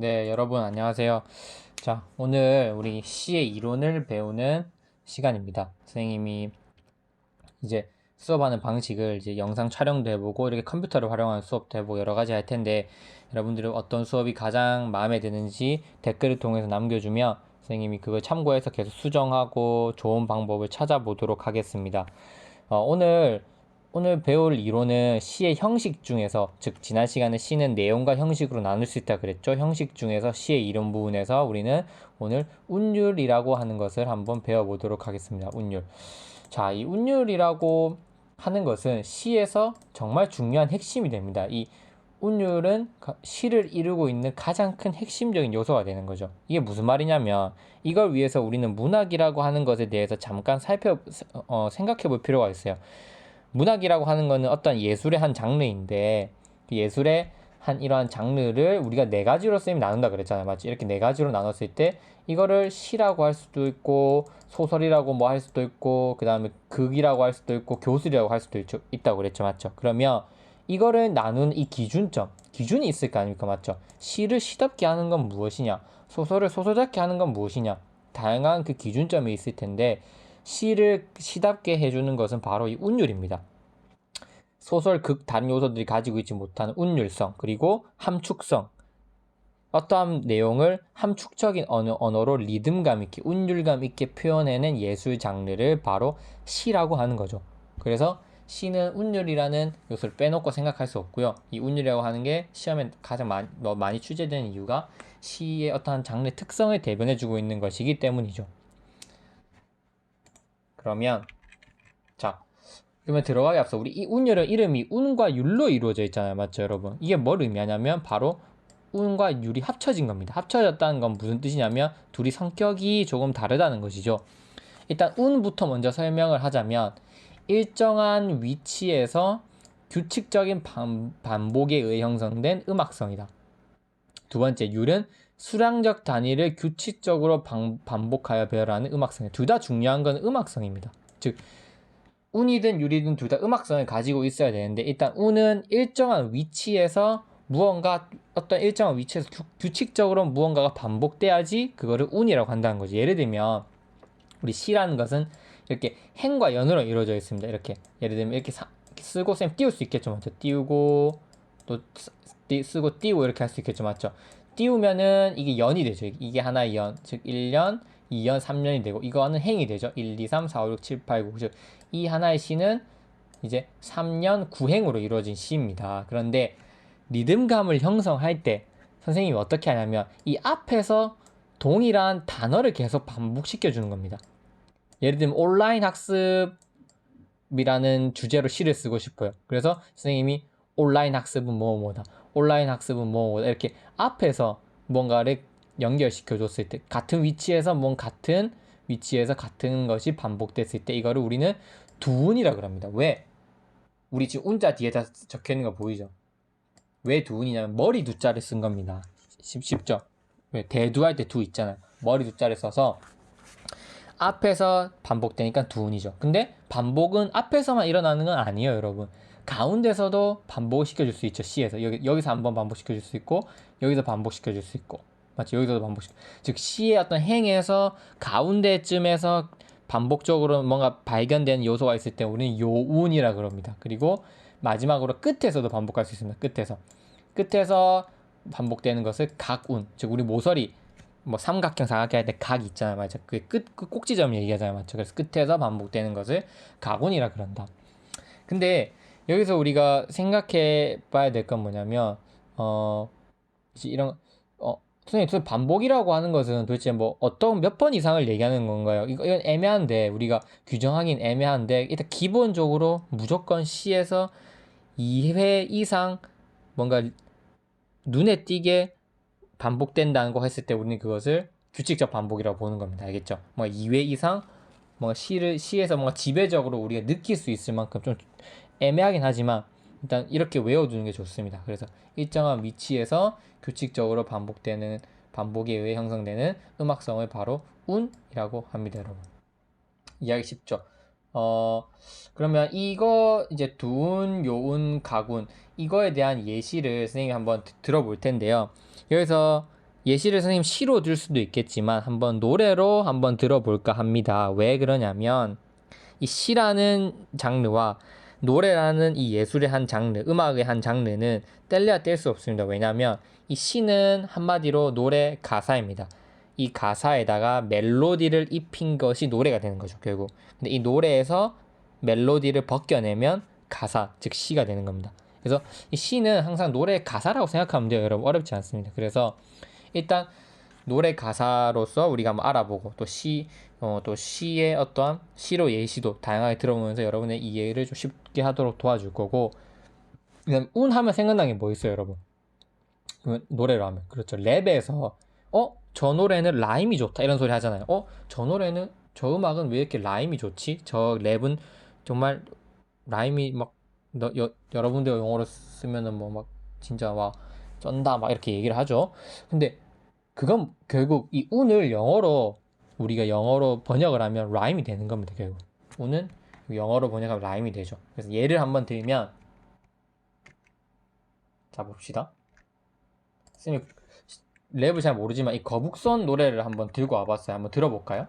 네, 여러분 안녕하세요. 자, 오늘 우리 시의 이론을 배우는 시간입니다. 선생님이 이제 수업하는 방식을 이제 영상 촬영도 해보고 이렇게 컴퓨터를 활용한 수업도 해보고 여러 가지 할 텐데 여러분들이 어떤 수업이 가장 마음에 드는지 댓글을 통해서 남겨주면 선생님이 그걸 참고해서 계속 수정하고 좋은 방법을 찾아보도록 하겠습니다. 오늘 배울 이론은 시의 형식 중에서, 즉 지난 시간에 시는 내용과 형식으로 나눌 수 있다 그랬죠. 형식 중에서 시의 이론 부분에서 우리는 오늘 운율이라고 하는 것을 한번 배워보도록 하겠습니다. 운율. 자, 이 운율이라고 하는 것은 시에서 정말 중요한 핵심이 됩니다. 이 운율은 시를 이루고 있는 가장 큰 핵심적인 요소가 되는 거죠. 이게 무슨 말이냐면 이걸 위해서 우리는 문학이라고 하는 것에 대해서 잠깐 생각해 볼 필요가 있어요. 문학이라고 하는 것은 어떤 예술의 한 장르인데 그 예술의 한 이러한 장르를 우리가 네 가지로 쌤이 나눈다 그랬잖아요. 맞지? 이렇게 네 가지로 나눴을 때 이거를 시라고 할 수도 있고 소설이라고 뭐 할 수도 있고 그 다음에 극이라고 할 수도 있고 교술이라고 할 수도 있다고 그랬죠. 맞죠? 그러면 이거를 나눈 이 기준이 있을 거 아닙니까? 맞죠? 시를 시답게 하는 건 무엇이냐? 소설을 소설답게 하는 건 무엇이냐? 다양한 그 기준점이 있을 텐데 시를 시답게 해주는 것은 바로 이 운율입니다. 소설, 극, 다른 요소들이 가지고 있지 못한 운율성, 그리고 함축성, 어떠한 내용을 함축적인 언어로 리듬감 있게, 운율감 있게 표현해낸 예술 장르를 바로 시라고 하는 거죠. 그래서 시는 운율이라는 요소를 빼놓고 생각할 수 없고요. 이 운율이라고 하는 게 시험에 가장 많이 출제되는 이유가 시의 어떠한 장르의 특성을 대변해주고 있는 것이기 때문이죠. 그러면 들어가기 앞서 우리 이 운율의 이름이 운과 율로 이루어져 있잖아요. 맞죠, 여러분? 이게 뭘 의미하냐면 바로 운과 율이 합쳐진 겁니다. 합쳐졌다는 건 무슨 뜻이냐면 둘이 성격이 조금 다르다는 것이죠. 일단 운부터 먼저 설명을 하자면 일정한 위치에서 규칙적인 반복에 의해 형성된 음악성이다. 두 번째, 율은 수량적 단위를 규칙적으로 반복하여 배열하는 음악성이다. 둘 다 중요한 건 음악성입니다. 즉 운이든 율이든 둘 다 음악성을 가지고 있어야 되는데 일단 운은 일정한 위치에서 어떤 일정한 위치에서 규칙적으로 무언가가 반복돼야지 그거를 운이라고 한다는 거지. 예를 들면 우리 시라는 것은 이렇게 행과 연으로 이루어져 있습니다. 이렇게 예를 들면 이렇게 쓰고 쌤 띄울 수 있겠죠. 맞죠? 띄우고 또 쓰고 띄우고 이렇게 할 수 있겠죠. 맞죠? 띄우면은 이게 연이 되죠. 이게 하나의 연, 즉 1년, 2년, 3년이 되고 이거는 행이 되죠. 1, 2, 3, 4, 5, 6, 7, 8, 9, 즉 이 하나의 시는 이제 3년 9행으로 이루어진 시입니다. 그런데 리듬감을 형성할 때 선생님이 어떻게 하냐면 이 앞에서 동일한 단어를 계속 반복시켜 주는 겁니다. 예를 들면 온라인 학습이라는 주제로 시를 쓰고 싶어요. 그래서 선생님이 온라인 학습은 뭐뭐다. 온라인 학습은 뭐뭐다. 이렇게 앞에서 뭔가를 연결시켜 줬을 때 같은 위치에서 같은 것이 반복됐을 때 이거를 우리는 두운이라 그럽니다. 왜? 우리 지금 운자 뒤에다 적혀 있는 거 보이죠? 왜 두운이냐면 머리 두자를 쓴 겁니다. 쉽죠? 왜? 대두할 때 두 있잖아요. 머리 두자를 써서 앞에서 반복되니까 두운이죠. 근데 반복은 앞에서만 일어나는 건 아니에요, 여러분. 가운데서도 반복을 시켜줄 수 있죠. C에서 여기서 한번 반복시켜줄 수 있고 여기서 반복시켜줄 수 있고 맞죠? 여기서도 즉 C의 어떤 행에서 가운데쯤에서 반복적으로 뭔가 발견되는 요소가 있을 때 우리는 요운이라 그럽니다. 그리고 마지막으로 끝에서도 반복할 수 있습니다. 끝에서 반복되는 것을 각운, 즉 우리 모서리 뭐 삼각형, 사각형 할 때 각이 있잖아요. 맞죠? 그 꼭지점 얘기하잖아요. 맞죠? 그래서 끝에서 반복되는 것을 각운이라 그런다. 근데 여기서 우리가 생각해 봐야 될 건 뭐냐면 이제 선생님, 도대체 반복이라고 하는 것은 도대체 뭐 어떤 몇 번 이상을 얘기하는 건가요? 이건 애매한데 우리가 규정하긴 애매한데 일단 기본적으로 무조건 C에서 2회 이상 뭔가 눈에 띄게 반복된다는 거 했을 때 우리는 그것을 규칙적 반복이라고 보는 겁니다. 알겠죠? 뭐 2회 이상 뭔가 시에서 뭔가 지배적으로 우리가 느낄 수 있을 만큼 좀 애매하긴 하지만 일단 이렇게 외워두는 게 좋습니다. 그래서 일정한 위치에서 규칙적으로 반복에 의해 형성되는 음악성을 바로 운이라고 합니다, 여러분. 이해하기 쉽죠? 그러면 이거 이제 두운, 요운, 가군 이거에 대한 예시를 선생님이 한번 들어볼 텐데요. 여기서 예시를 선생님 시로 들 수도 있겠지만 한번 노래로 한번 들어볼까 합니다. 왜 그러냐면 이 시라는 장르와 노래라는 이 예술의 한 장르, 음악의 한 장르는 뗄래야 뗄 수 없습니다. 왜냐하면 이 시는 한마디로 노래 가사입니다. 이 가사에다가 멜로디를 입힌 것이 노래가 되는 거죠, 결국. 근데 이 노래에서 멜로디를 벗겨내면 가사, 즉 시가 되는 겁니다. 그래서 이 시는 항상 노래 가사라고 생각하면 돼요, 여러분. 어렵지 않습니다. 그래서 일단 노래 가사로서 우리가 한번 알아보고 또 시의 어떠한 시로 예시도 다양하게 들어보면서 여러분의 이해를 좀 쉽게 하도록 도와줄 거고, 그다음 운 하면 생각나는 게 뭐 있어요, 여러분? 노래로 하면 그렇죠. 랩에서 저 노래는 라임이 좋다 이런 소리 하잖아요. 저 노래는 저 음악은 왜 이렇게 라임이 좋지? 저 랩은 정말 라임이 막 여러분들 영어로 쓰면은 뭐 막 진짜 막 쩐다 막 이렇게 얘기를 하죠. 근데 그건 결국 이 운을 우리가 영어로 번역을 하면 라임이 되는 겁니다. 결국 운은 영어로 번역하면 라임이 되죠. 그래서 예를 한번 들면, 자 봅시다. 쌤이 랩을 잘 모르지만 이 거북선 노래를 한번 들고 와봤어요. 한번 들어볼까요?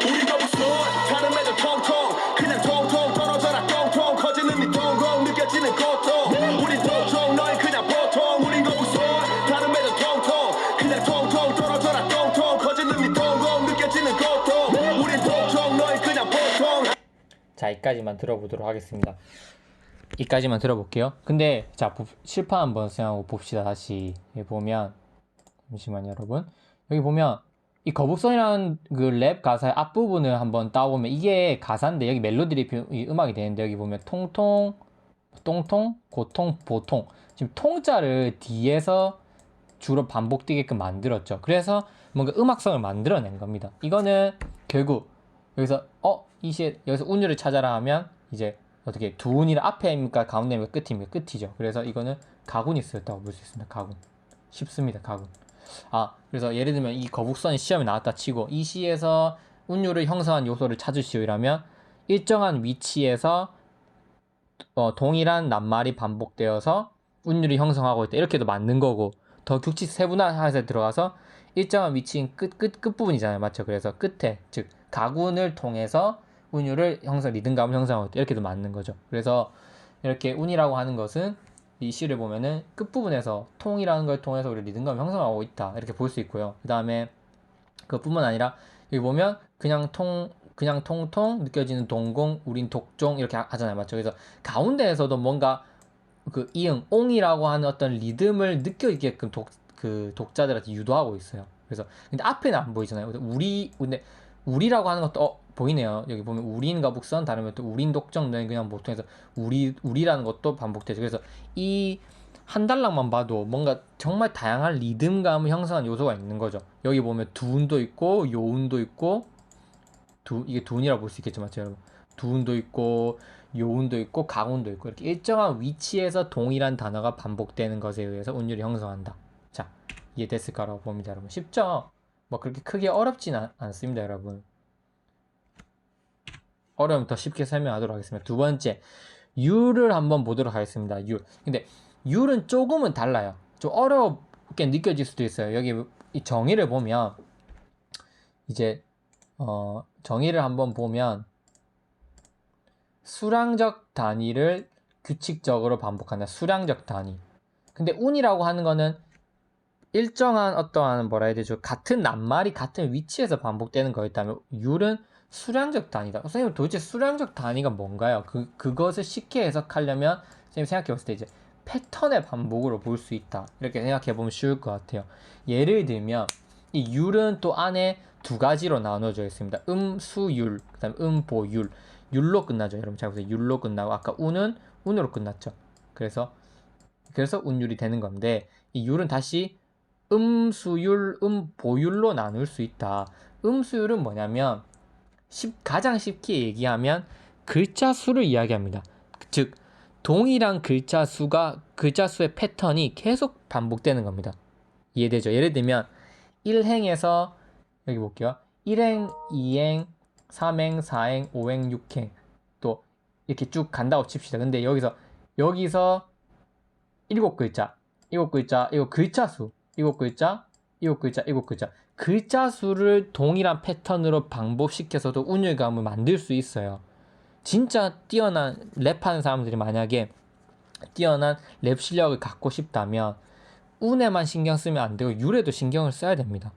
우리 거북선 다른 애들 통통 그냥 통통 떨어져라 똥통 커지는 네 통공 느껴지는 고통 우리 통통 너희 그냥 보통 우리 거북선 다른 애들 통통 그냥 통통 떨어져라 똥통 커지는 네 통공 느껴지는 고통 우리 통통 너희 그냥 보통. 자, 이까지만 들어보도록 하겠습니다. 이까지만 들어볼게요. 근데 자, 실파 한번 생각하고 봅시다. 다시 보면, 잠시만요 여러분. 여기 보면 이 거북선이라는 그 랩 가사의 앞부분을 한번 따보면 이게 가사인데 여기 멜로디 음악이 되는데, 여기 보면 통통, 똥통, 고통, 보통, 지금 통자를 뒤에서 주로 반복되게끔 만들었죠. 그래서 뭔가 음악성을 만들어낸 겁니다. 이거는 결국 여기서 여기서 운율을 찾아라 하면 이제 어떻게 두 운이라 앞에입니까 가운데입니까 끝입니까? 끝이죠. 그래서 이거는 가군이 쓰였다고 볼 수 있습니다. 가군. 쉽습니다. 가군. 그래서 예를 들면 이 거북선이 시험에 나왔다 치고 이 시에서 운율을 형성한 요소를 찾으시오 이라면 일정한 위치에서 동일한 낱말이 반복되어서 운율이 형성하고 있다 이렇게도 맞는 거고, 더 규칙 세분화해서 들어가서 일정한 위치인 끝부분이잖아요. 맞죠? 그래서 끝에, 즉 가군을 통해서 운율을 리듬감을 형성하고 있다 이렇게도 맞는 거죠. 그래서 이렇게 운이라고 하는 것은 이 시를 보면은 끝부분에서 통이라는 걸 통해서 우리 리듬감을 형성하고 있다 이렇게 볼 수 있고요. 그 다음에 그뿐만 아니라 여기 보면 그냥 통통 느껴지는 동공, 우린 독종 이렇게 하잖아요. 맞죠? 그래서 가운데에서도 뭔가 그 이응, 옹이라고 하는 어떤 리듬을 느껴지게끔 독자들한테 유도하고 있어요. 그래서 근데 앞에는 안 보이잖아요. 근데 우리라고 하는 것도 보이네요. 여기 보면 우린 거북선 다르면 또 우린 독점된 그냥 보통해서 우리라는 것도 반복되죠. 그래서 이 한 달락만 봐도 뭔가 정말 다양한 리듬감을 형성한 요소가 있는 거죠. 여기 보면 두운도 있고 요운도 있고 이게 두운이라고 볼 수 있겠죠, 맞죠, 여러분? 두운도 있고 요운도 있고 가운도 있고 이렇게 일정한 위치에서 동일한 단어가 반복되는 것에 의해서 운율이 형성한다. 자, 이해됐을까라고 봅니다, 여러분. 쉽죠? 뭐 그렇게 크게 어렵진 않습니다, 여러분. 어려우면 더 쉽게 설명하도록 하겠습니다. 두 번째, 율을 한번 보도록 하겠습니다. 율. 근데 율은 조금은 달라요. 좀 어렵게 느껴질 수도 있어요. 여기 이 정의를 보면 이제 정의를 한번 보면 수량적 단위를 규칙적으로 반복한다. 수량적 단위. 근데 운이라고 하는 거는 일정한 어떠한 뭐라 해야 되죠? 같은 낱말이 같은 위치에서 반복되는 거였다면 율은 수량적 단위다. 선생님 도대체 수량적 단위가 뭔가요? 그것을 쉽게 해석하려면 선생님 생각해 봤을 때 이제 패턴의 반복으로 볼 수 있다. 이렇게 생각해 보면 쉬울 것 같아요. 예를 들면 이 율은 또 안에 두 가지로 나눠져 있습니다. 수율, 그다음 보율. 율로 끝나죠. 여러분 잘 보세요. 율로 끝나고 아까 운은 운으로 끝났죠. 그래서 운율이 되는 건데 이 율은 다시 수율, 보율로 나눌 수 있다. 수율은 뭐냐면 가장 쉽게 얘기하면 글자 수를 이야기합니다. 즉 동일한 글자 수의 패턴이 계속 반복되는 겁니다. 이해되죠? 예를 들면 1행에서 여기 볼게요. 1행, 2행, 3행, 4행, 5행, 6행 또 이렇게 쭉 간다고 칩시다. 근데 여기서 7글자, 7글자, 이거 글자 수, 7글자, 7글자, 7글자. 글자 수를 동일한 패턴으로 반복시켜서도 운율감을 만들 수 있어요. 진짜 뛰어난 랩하는 사람들이 만약에 뛰어난 랩 실력을 갖고 싶다면 운에만 신경 쓰면 안 되고 율에도 신경을 써야 됩니다.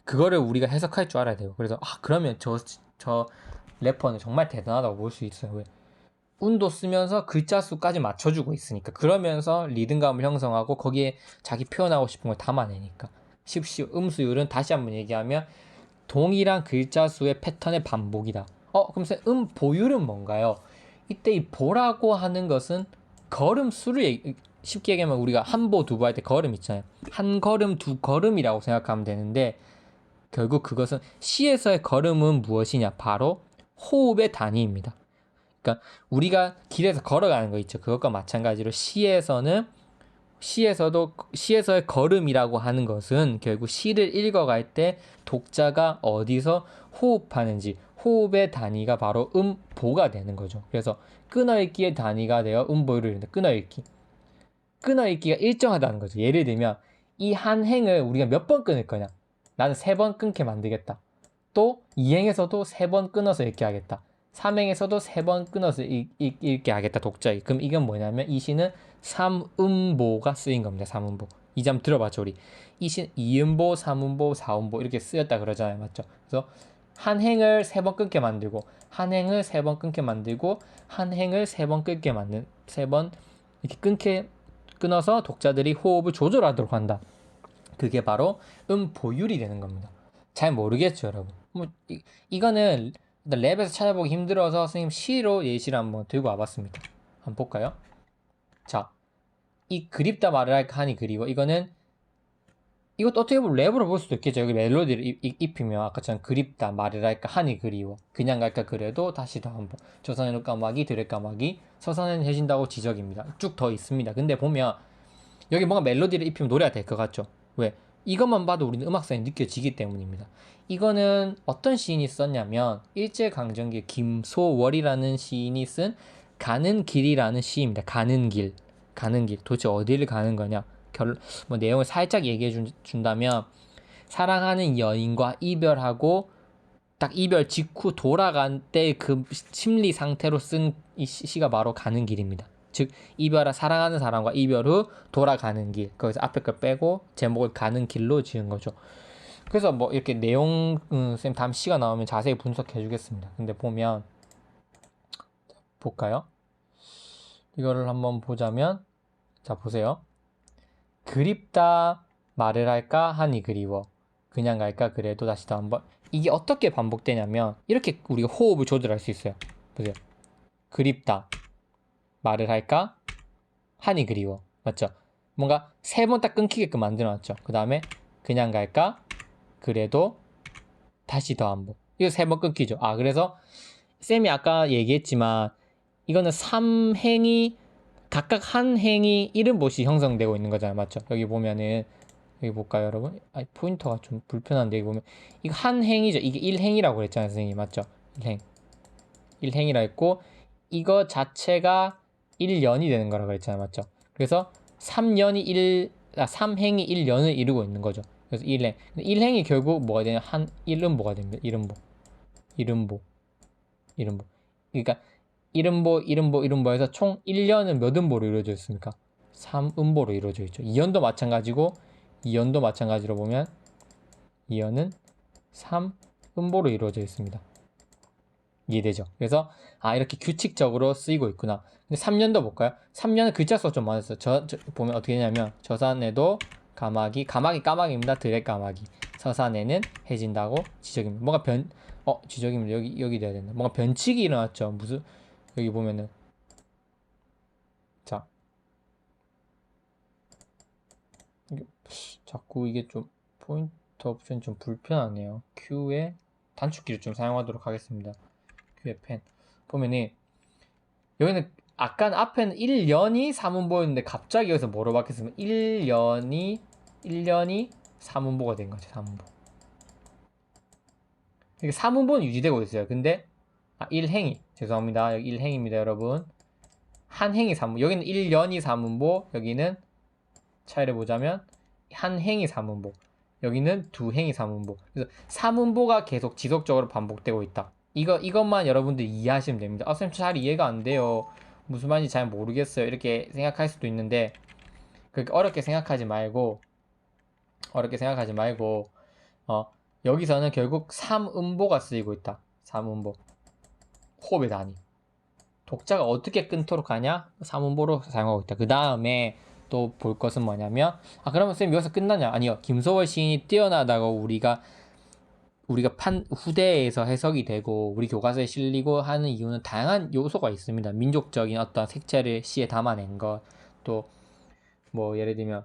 그거를 우리가 해석할 줄 알아야 돼요. 그래서 그러면 저 래퍼는 정말 대단하다고 볼 수 있어요. 왜? 운도 쓰면서 글자 수까지 맞춰주고 있으니까. 그러면서 리듬감을 형성하고 거기에 자기 표현하고 싶은 걸 담아내니까. 십시 음수율은 다시 한번 얘기하면 동일한 글자 수의 패턴의 반복이다. 그럼 보율은 뭔가요? 이때 이 보라고 하는 것은 걸음 수를 쉽게 얘기하면 우리가 한 보, 두 보 할 때 걸음 있잖아요. 한 걸음, 두 걸음이라고 생각하면 되는데 결국 그것은 시에서의 걸음은 무엇이냐? 바로 호흡의 단위입니다. 그러니까 우리가 길에서 걸어가는 거 있죠. 그것과 마찬가지로 시에서의 걸음이라고 하는 것은 결국 시를 읽어갈 때 독자가 어디서 호흡하는지 호흡의 단위가 바로 보가 되는 거죠. 그래서 끊어읽기의 단위가 되어 보를 이루는데 끊어읽기가 일정하다는 거죠. 예를 들면 이 한 행을 우리가 몇 번 끊을 거냐? 나는 3번 끊게 만들겠다. 또 2행에서도 3번 끊어서 읽게 하겠다. 3행에서도 3번 끊어서 읽게 하겠다. 독자이. 그럼 이건 뭐냐면 이 시는 3음보가 쓰인 겁니다. 3음보. 이 점 들어봤죠 우리. 이 시는 2음보, 3음보, 4음보 이렇게 쓰였다 그러잖아요. 맞죠? 그래서 한 행을 3번 끊게 만들고 한 행을 3번 끊게 만들고 한 행을 3번 끊게 만든 3번 이렇게 끊어서 독자들이 호흡을 조절하도록 한다. 그게 바로 보율이 되는 겁니다. 잘 모르겠죠, 여러분. 이거는 일단 랩에서 찾아보기 힘들어서 선생님 시로 예시를 한번 들고 와봤습니다. 한번 볼까요? 자, 이 그립다 말을 할까 하니 그리워. 이것도 어떻게 보면 랩으로 볼 수도 있겠죠. 여기 멜로디를 입히면 아까처럼 그립다 말을 할까 하니 그리워. 그냥 갈까 그래도 다시 더 한번. 조선의 까마귀 들의 까마귀 서산은 해진다고 지적입니다. 쭉 더 있습니다. 근데 보면 여기 뭔가 멜로디를 입히면 노래가 될 것 같죠. 왜? 이것만 봐도 우리는 음악성이 느껴지기 때문입니다. 이거는 어떤 시인이 썼냐면 일제강점기 김소월이라는 시인이 쓴 가는 길이라는 시입니다. 가는 길. 도대체 어디를 가는 거냐? 내용을 살짝 얘기해 준다면 사랑하는 여인과 이별하고 딱 이별 직후 돌아간 때 그 심리 상태로 쓴 이 시가 바로 가는 길입니다. 즉 사랑하는 사람과 이별 후 돌아가는 길. 거기서 앞에 걸 빼고 제목을 가는 길로 지은 거죠. 그래서 이렇게 내용 쌤 다음 시가 나오면 자세히 분석해 주겠습니다. 근데 볼까요? 이거를 한번 보자면 자 보세요. 그립다 말을 할까 하니 그리워. 그냥 갈까 그래도 다시 더 한번. 이게 어떻게 반복되냐면 이렇게 우리가 호흡을 조절할 수 있어요. 보세요. 그립다 말을 할까 하니 그리워. 맞죠? 뭔가 3번 딱 끊기게끔 만들어놨죠. 그 다음에 그냥 갈까 그래도 다시 더 한번. 이거 3번 끊기죠. 그래서 쌤이 아까 얘기했지만 이거는 3행이 각각 한 행이 1음보씩 형성되고 있는 거잖아요. 맞죠? 여기 보면은 여기 볼까요, 여러분? 포인터가 좀 불편한데 여기 보면 이거 한 행이죠. 이게 1행이라고 그랬잖아요, 선생님. 맞죠? 1행이라 했고 이거 자체가 1년이 되는 거라고 그랬잖아요. 맞죠? 그래서 3행이 1년을 이루고 있는 거죠. 그래서 1행. 1행이 결국 뭐가 되냐? 1음보가 됩니다. 1음보. 그러니까 1음보에서 총 1년은 몇 음보로 이루어져 있습니까? 3음보로 이루어져 있죠. 2연도 마찬가지고 2연도 마찬가지로 보면 2연은 3음보로 이루어져 있습니다. 이해되죠? 그래서 이렇게 규칙적으로 쓰이고 있구나. 근데 3년도 볼까요? 3년은 글자 수가 좀 많았어요. 보면 어떻게 되냐면 저산에도 까마귀입니다. 들의 까마귀. 서산에는 해진다고 지적입니다. 뭔가 지적입니다. 여기 돼야 된다. 뭔가 변칙이 일어났죠. 여기 보면은 자 자꾸 이게 좀 포인터 옵션이 좀 불편하네요. Q에 단축키를 좀 사용하도록 하겠습니다. Q에 펜 보면은 여기는 아까 앞에는 1년이 3음보였는데 갑자기 여기서 뭐로 바뀌었으면 1년이 3음보가 된 거죠. 3음보. 이게 3음보는 유지되고 있어요. 근데 1행이 죄송합니다. 여기 1행입니다, 여러분. 한 행이 3음보. 여기는 1년이 3음보, 여기는 차이를 보자면 한 행이 3음보. 여기는 두 행이 3음보. 그래서 3음보가 계속 지속적으로 반복되고 있다. 이것만 여러분들 이해하시면 됩니다. 쌤 잘 이해가 안 돼요. 무슨 말인지 잘 모르겠어요. 이렇게 생각할 수도 있는데 그렇게 어렵게 생각하지 말고 여기서는 결국 3음보가 쓰이고 있다. 3음보. 호흡의 단위. 독자가 어떻게 끊도록 하냐? 3음보로 사용하고 있다. 그 다음에 또 볼 것은 뭐냐면 그러면 쌤 여기서 끝나냐? 아니요. 김소월 시인이 뛰어나다고 우리가 후대에서 해석이 되고 우리 교과서에 실리고 하는 이유는 다양한 요소가 있습니다. 민족적인 어떤 색채를 시에 담아낸 것, 또 뭐 예를 들면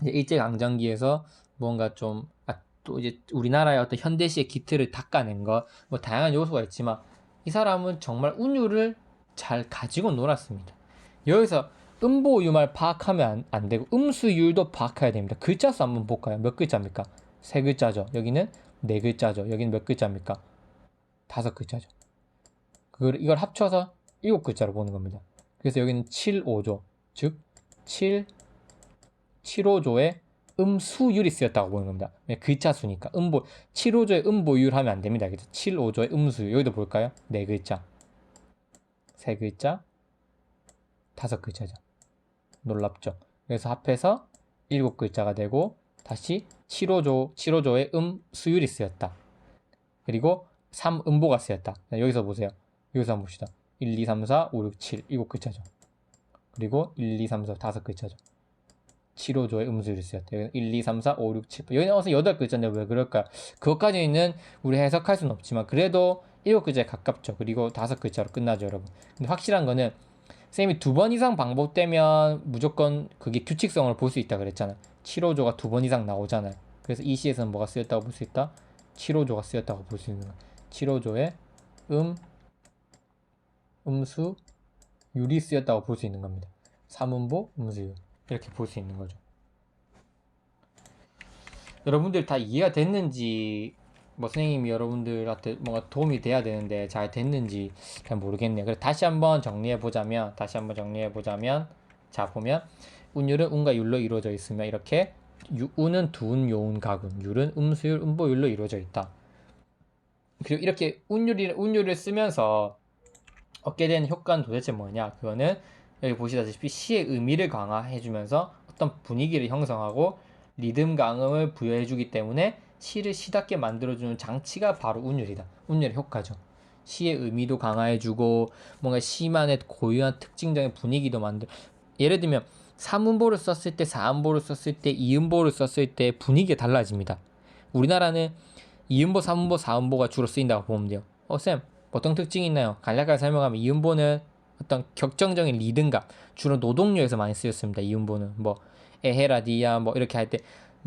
이제 일제강점기에서 뭔가 좀 또 이제 우리나라의 어떤 현대시의 기틀을 닦아낸 것, 뭐 다양한 요소가 있지만 이 사람은 정말 운율을 잘 가지고 놀았습니다. 여기서 음보유말 파악하면 안 되고 음수율도 파악해야 됩니다. 글자 수 한번 볼까요? 몇 글자입니까? 세 글자죠. 여기는 네 글자죠. 여기는 몇 글자입니까? 다섯 글자죠. 이걸 합쳐서 일곱 글자로 보는 겁니다. 그래서 여기는 7,5조, 즉 7,5조의 음수율이 쓰였다고 보는 겁니다. 글자 수니까 7,5조의 음보율 하면 안 됩니다. 그래서 7,5조의 음수율. 여기도 볼까요? 네 글자, 세 글자, 다섯 글자죠. 놀랍죠? 그래서 합해서 일곱 글자가 되고 다시 7,5조의 음수율이 쓰였다. 그리고 3음보가 쓰였다. 여기서 보세요. 여기서 한번 봅시다. 1, 2, 3, 4, 5, 6, 7 일곱 글자죠. 그리고 1, 2, 3, 4 다섯 글자죠. 7,5조의 음수율이 쓰였다. 여기는 1, 2, 3, 4, 5, 6, 7 여기는 어서 8글자인데 왜 그럴까요? 그것까지는 우리 해석할 수는 없지만 그래도 7글자에 가깝죠. 그리고 다섯 글자로 끝나죠, 여러분. 근데 확실한 거는 쌤이 두 번 이상 반복되면 무조건 그게 규칙성을 볼 수 있다 그랬잖아요. 7,5조가 두 번 이상 나오잖아요. 그래서 이 시에서는 뭐가 쓰였다고 볼 수 있다? 7,5조가 쓰였다고 볼 수 있는 거예요. 7,5조의 음수율이 쓰였다고 볼 수 있는 겁니다. 3음보, 음수율 이렇게 볼 수 있는 거죠. 여러분들 다 이해가 됐는지 선생님이 여러분들한테 뭔가 도움이 돼야 되는데 잘 됐는지 잘 모르겠네요. 그래서 다시 한번 정리해 보자면 자 보면 운율은 운과 율로 이루어져 있으며 이렇게 운은 두운, 요운, 가군, 율은 음수율, 음보율로 이루어져 있다. 그리고 이렇게 운율을 쓰면서 얻게 되는 효과는 도대체 뭐냐? 그거는 여기 보시다시피 시의 의미를 강화해주면서 어떤 분위기를 형성하고 리듬 강음을 부여해주기 때문에 시를 시답게 만들어주는 장치가 바로 운율이다. 운율의 효과죠. 시의 의미도 강화해주고 뭔가 시만의 고유한 특징적인 분위기도 예를 들면 3음보를 썼을 때, 4음보를 썼을 때, 2음보를 썼을 때 분위기가 달라집니다. 우리나라는 2음보, 3음보, 4음보가 주로 쓰인다고 보면 돼요. 쌤, 어떤 특징이 있나요? 간략하게 설명하면 2음보는 어떤 격정적인 리듬감, 주로 노동요에서 많이 쓰였습니다. 2음보는 에헤라디야 이렇게 할 때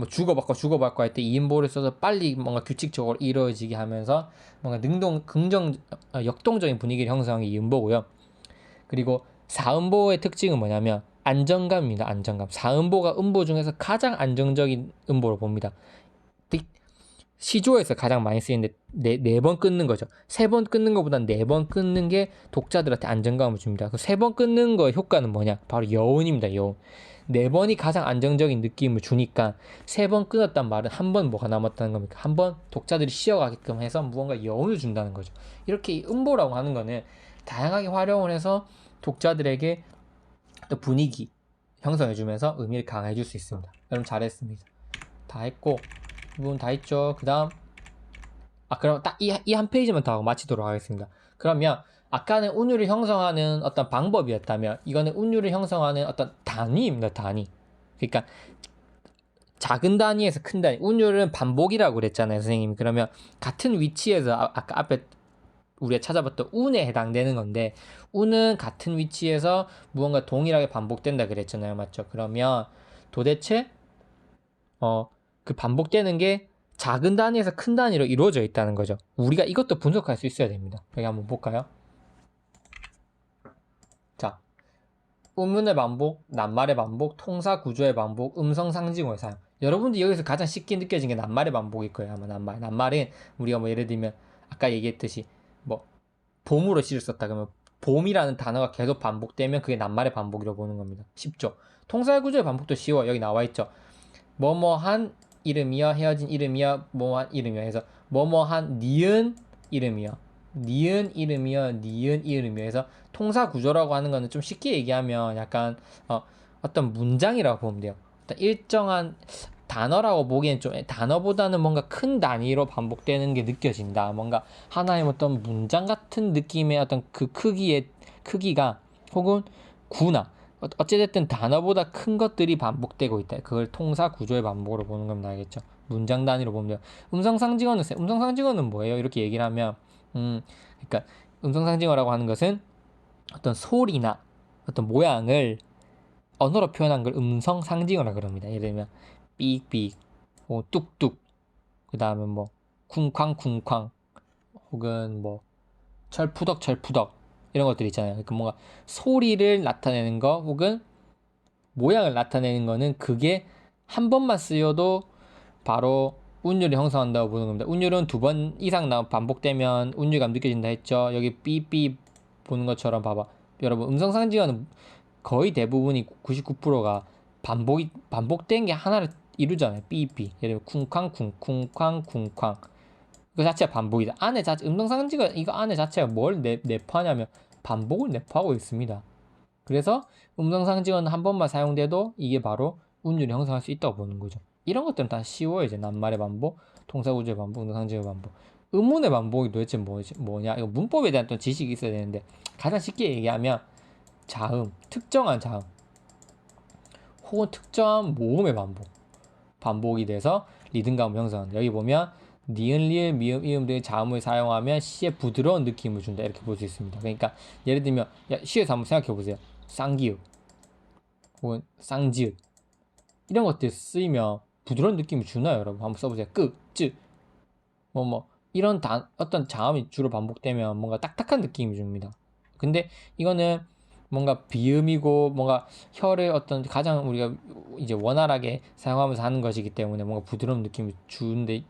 주고받고 할 때 2음보를 써서 빨리 뭔가 규칙적으로 이루어지게 하면서 뭔가 역동적인 분위기를 형성하는 게 2음보고요. 그리고 4음보의 특징은 뭐냐면 안정감입니다. 안정감. 4음보가 음보 중에서 가장 안정적인 음보로 봅니다. 시조에서 가장 많이 쓰이는데 네 번 끊는 거죠. 세 번 끊는 것보다는 네 번 끊는 게 독자들한테 안정감을 줍니다. 그 세 번 끊는 거의 효과는 뭐냐? 바로 여운입니다. 여운. 네 번이 가장 안정적인 느낌을 주니까 세 번 끊었단 말은 한 번 뭐가 남았다는 겁니까? 한 번 독자들이 쉬어가게끔 해서 무언가 여운을 준다는 거죠. 이렇게 음보라고 하는 거는 다양하게 활용을 해서 독자들에게 분위기 형성해주면서 의미를 강화해줄 수 있습니다. 여러분 잘했습니다. 다 했고 이 부분 다 했죠. 그 다음 그럼 딱 이 한 페이지만 더 하고 마치도록 하겠습니다. 그러면 아까는 운율을 형성하는 어떤 방법이었다면 이거는 운율을 형성하는 어떤 단위입니다. 단위. 그러니까 작은 단위에서 큰 단위. 운율은 반복이라고 그랬잖아요, 선생님이. 그러면 같은 위치에서 아까 앞에 우리가 찾아봤던 운에 해당되는 건데 운은 같은 위치에서 무언가 동일하게 반복된다 그랬잖아요. 맞죠? 그러면 도대체 그 반복되는 게 작은 단위에서 큰 단위로 이루어져 있다는 거죠. 우리가 이것도 분석할 수 있어야 됩니다. 여기 한번 볼까요? 우문의 반복, 낱말의 반복, 통사 구조의 반복, 음성 상징어의 사용. 여러분들 여기서 가장 쉽게 느껴진 게 낱말의 반복일 거예요. 아마 낱말은 우리가 뭐 예를 들면 아까 얘기했듯이 뭐 봄으로 시를 썼다 그러면 봄이라는 단어가 계속 반복되면 그게 낱말의 반복이라고 보는 겁니다. 쉽죠? 통살 구조의 반복도 쉬워. 여기 나와 있죠. 뭐뭐한 이름이여, 헤어진 이름이여, 뭐뭐한 이름이여 해서 뭐뭐한 니은 이름이여, 니은 이름이여, 니은 이름이여 해서 통사 구조라고 하는 거는 좀 쉽게 얘기하면 약간 어떤 문장이라고 보면 돼요. 어떤 일정한 단어라고 보기엔 좀 단어보다는 뭔가 큰 단위로 반복되는 게 느껴진다. 뭔가 하나의 어떤 문장 같은 느낌의 어떤 그 크기가 혹은 구나 어찌됐든 단어보다 큰 것들이 반복되고 있다. 그걸 통사 구조의 반복으로 보는 겁니다. 알겠죠? 문장 단위로 보면 돼요. 음성상징어는 뭐예요? 이렇게 얘기를 하면 그러니까 음성상징어라고 하는 것은 어떤 소리나 어떤 모양을 언어로 표현한 걸 음성상징어라 그럽니다. 예를 들면 삑삑, 뚝뚝, 그 다음에 뭐 쿵쾅쿵쾅, 혹은 뭐 철푸덕 이런 것들 있잖아요. 그러니까 뭔가 소리를 나타내는 거 혹은 모양을 나타내는 거는 그게 한 번만 쓰여도 바로 운율이 형성한다고 보는 겁니다. 운율은 2번 이상 반복되면 운율감 느껴진다 했죠. 여기 삐삐 보는 것처럼 봐봐. 여러분 음성상징어는 거의 대부분이 99%가 반복된 게 하나를 이루잖아요. 삐삐. 예를 들면 쿵쾅쿵 그 자체가 반복이다. 음성상징어 이거 안에 자체가 뭘 내포하냐면 반복을 내포하고 있습니다. 그래서 음성상징어는 한 번만 사용돼도 이게 바로 운율을 형성할 수 있다고 보는 거죠. 이런 것들은 다 쉬워요. 이제 낱말의 반복, 통사구조의 반복, 음성상징어의 반복. 의문의 반복이 도대체 뭐냐? 이거 문법에 대한 또 지식이 있어야 되는데 가장 쉽게 얘기하면 자음, 특정한 자음 혹은 특정한 모음의 반복이 돼서 리듬감을 형성한다. 여기 보면 니은, 리을, 미음, 이음 등의 자음을 사용하면 시에 부드러운 느낌을 준다. 이렇게 볼 수 있습니다. 그러니까 예를 들면 시에서 한번 생각해 보세요. 쌍기읍 혹은 쌍지읍 이런 것들 쓰이면 부드러운 느낌을 주나요, 여러분? 한번 써보세요. 끄, 쯔, 이런 어떤 자음이 주로 반복되면 뭔가 딱딱한 느낌을 줍니다. 근데 이거는 뭔가 비음이고 뭔가 혀를 어떤 가장 우리가 이제 원활하게 사용하면서 하는 것이기 때문에 뭔가 부드러운 느낌을 주는데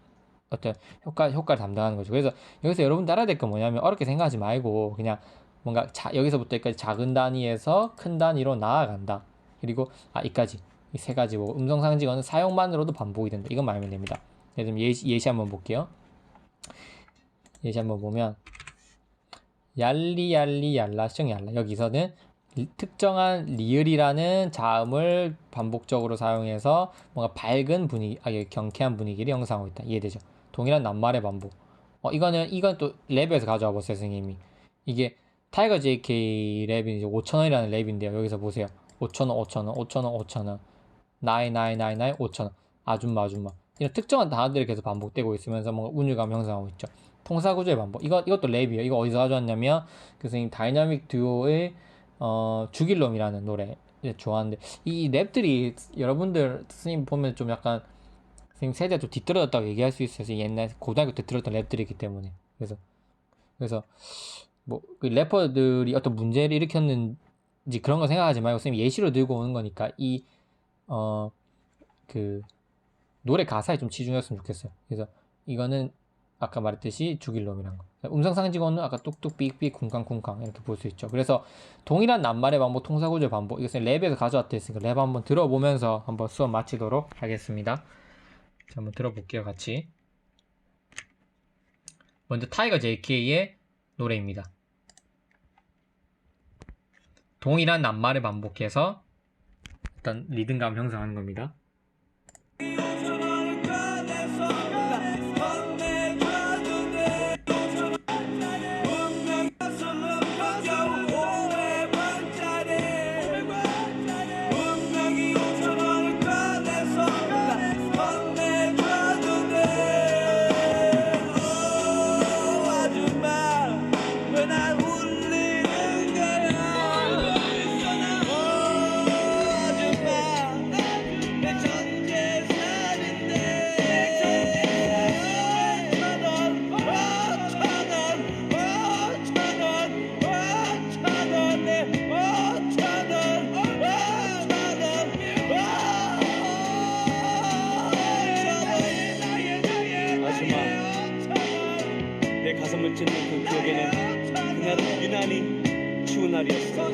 어떤 효과를 담당하는 거죠. 그래서 여기서 여러분 알아야 될 건 뭐냐면 어렵게 생각하지 말고 그냥 뭔가 여기서부터 여기까지 작은 단위에서 큰 단위로 나아간다. 그리고 이까지 이 세 가지 보고 음성상징어는 사용만으로도 반복이 된다. 이건 말하면 됩니다. 예를 들면 예시 한번 볼게요. 예시 한번 보면 얄리 얄라셩 얄라 여기서는 특정한 리을이라는 자음을 반복적으로 사용해서 뭔가 밝은 분위기, 경쾌한 분위기를 형성하고 있다. 이해되죠? 동일한 낱말의 반복. 이건 또 랩에서 가져와 보세요, 선생님이. 이게 타이거 JK 랩이 이제 5,000원이라는 랩인데요. 여기서 보세요. 5,000원. 나이 5,000원. 아줌마. 이런 특정한 단어들이 계속 반복되고 있으면서 뭔가 운율감 형성하고 있죠. 통사구조의 반복. 이것도 랩이에요. 이거 어디서 가져왔냐면 그 선생님 다이나믹 듀오의 죽일 놈이라는 노래 좋아하는데 이 랩들이 여러분들 선생님 보면 좀 약간 선생님 세대가 좀 뒤떨어졌다고 얘기할 수 있어요. 옛날 고등학교 때 들었던 랩들이기 때문에 그래서 뭐 그 래퍼들이 어떤 문제를 일으켰는지 그런 거 생각하지 말고 선생님 예시로 들고 오는 거니까 그 노래 가사에 좀 치중했으면 좋겠어요. 그래서 이거는 아까 말했듯이 죽일 놈이란 거. 음성상징어는 아까 뚝뚝 삑삑 쿵쾅쿵쾅 이렇게 볼 수 있죠. 그래서 동일한 낱말의 반복, 통사구조의 반복 이것은 랩에서 가져왔다 했으니까 랩 한번 들어보면서 한번 수업 마치도록 하겠습니다. 자, 한번 들어볼게요, 같이. 먼저 타이거 JK의 노래입니다. 동일한 낱말을 반복해서 어떤 리듬감 형성하는 겁니다. 어쨌든 그 기억에는 그날은 유난히 추운 날이었어.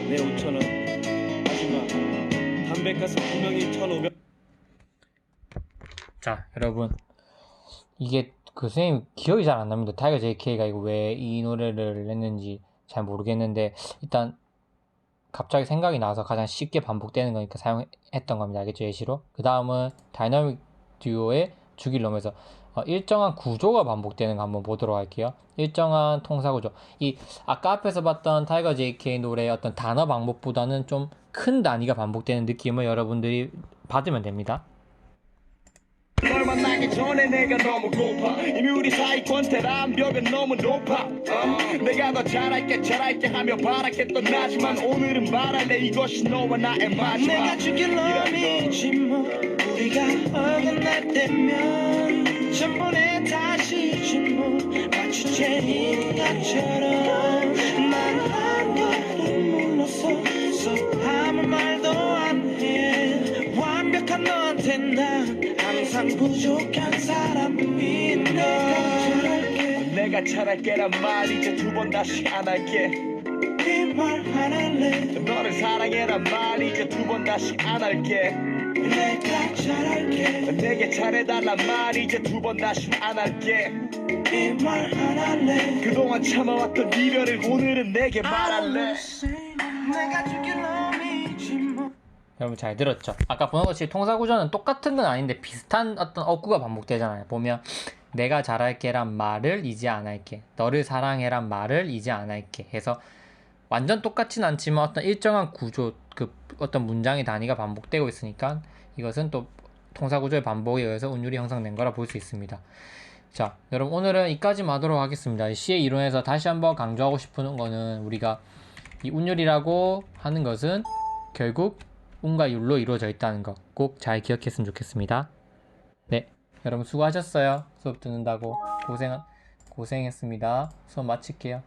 내 5,000원 하지만 담배값은 분명히 1,500. 자, 여러분, 이게 그 선생님 기억이 잘 안 납니다. 타이거 JK가 이거 왜 이 노래를 냈는지 잘 모르겠는데, 일단 갑자기 생각이 나서 가장 쉽게 반복되는 거니까 사용했던 겁니다. 알겠죠? 예시로. 그 다음은 다이나믹 듀오의 주기를 넘어서 일정한 구조가 반복되는 거 한번 보도록 할게요. 일정한 통사 구조. 이 아까 앞에서 봤던 타이거 JK 노래의 어떤 단어 반복보다는 좀 큰 단위가 반복되는 느낌을 여러분들이 받으면 됩니다. 널 만나기 전에 내가 너무 고파. 이미 우리 사이 권태란 벽은 너무 높아. 내가 더 잘할게 하며 바라겠던 나지만 오늘은 말할래. 이것이 너와 나의 마지막. 내가 죽일 놈이지 뭐. 우리가 어긋날 때면 전번에 다시지 뭐. 마치 죄인 것처럼 난 한 걸음 물러서 아무 말도 안 해. 완벽한 너한테 난 항상 부족한 사람인 걸. 내가 잘할게란 말 이제 두 번 다시 안 할게. 이 말 안 할래. 너를 사랑해란 말 이제 두 번 다시 안 할게. 내가 잘할게. 내게 잘해달란 말 이제 두 번 다시 안 할게. 이 말 안 할래. 그동안 참아왔던 이별을 오늘은 내게 말할래. 내가 죽일 놈이지 뭐. 여러분 잘 들었죠? 아까 보는 것이 통사 구조는 똑같은 건 아닌데 비슷한 어떤 어구가 반복되잖아요. 보면 내가 잘할게란 말을 이제 안 할게. 너를 사랑해란 말을 이제 안 할게. 해서 완전 똑같진 않지만 어떤 일정한 구조, 그 어떤 문장의 단위가 반복되고 있으니까 이것은 또 통사 구조의 반복에 의해서 운율이 형성된 거라 볼 수 있습니다. 자, 여러분 오늘은 이까지만 하도록 하겠습니다. 시의 이론에서 다시 한번 강조하고 싶은 거는 우리가 이 운율이라고 하는 것은 결국 운과 율로 이루어져 있다는 거 꼭 잘 기억했으면 좋겠습니다. 네, 여러분 수고하셨어요. 수업 듣는다고 고생했습니다. 수업 마칠게요.